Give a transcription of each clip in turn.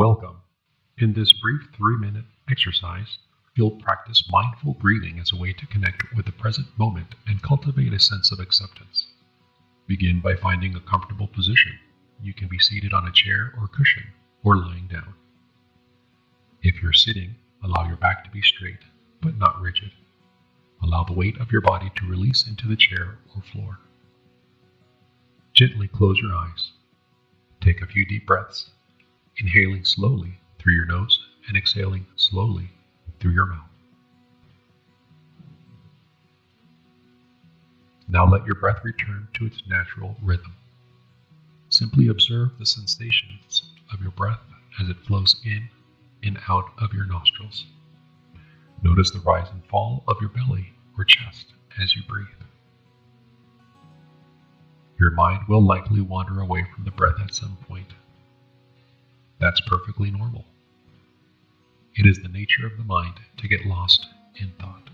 Welcome. In this brief 3-minute exercise, you'll practice mindful breathing as a way to connect with the present moment and cultivate a sense of acceptance. Begin by finding a comfortable position. You can be seated on a chair or cushion, or lying down. If you're sitting, allow your back to be straight, but not rigid. Allow the weight of your body to release into the chair or floor. Gently close your eyes. Take a few deep breaths, inhaling slowly through your nose and exhaling slowly through your mouth. Now let your breath return to its natural rhythm. Simply observe the sensations of your breath as it flows in and out of your nostrils. Notice the rise and fall of your belly or chest as you breathe. Your mind will likely wander away from the breath at some point. That's perfectly normal. It is the nature of the mind to get lost in thought.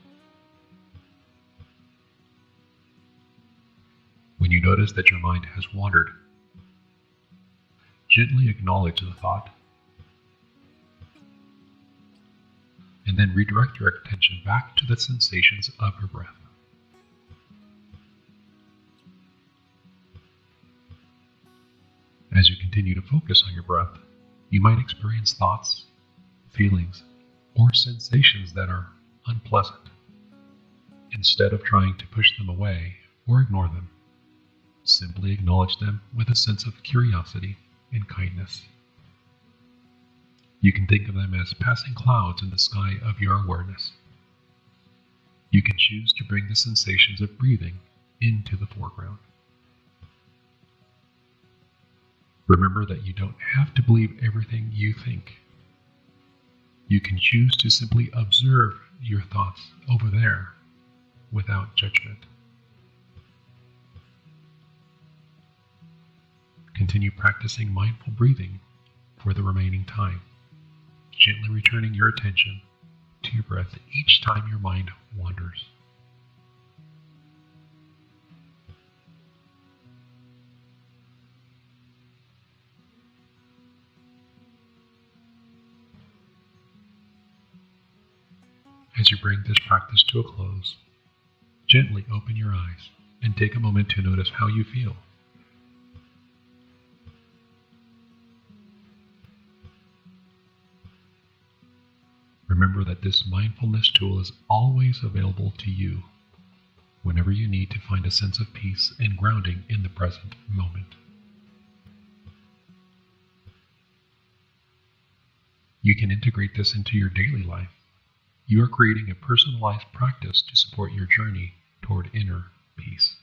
When you notice that your mind has wandered, gently acknowledge the thought and then redirect your attention back to the sensations of your breath. As you continue to focus on your breath, you might experience thoughts, feelings, or sensations that are unpleasant. Instead of trying to push them away or ignore them, simply acknowledge them with a sense of curiosity and kindness. You can think of them as passing clouds in the sky of your awareness. You can choose to bring the sensations of breathing into the foreground. Remember that you don't have to believe everything you think. You can choose to simply observe your thoughts over there without judgment. Continue practicing mindful breathing for the remaining time, gently returning your attention to your breath each time your mind wanders. As you bring this practice to a close, gently open your eyes and take a moment to notice how you feel. Remember that this mindfulness tool is always available to you whenever you need to find a sense of peace and grounding in the present moment. You can integrate this into your daily life. You are creating a personalized practice to support your journey toward inner peace.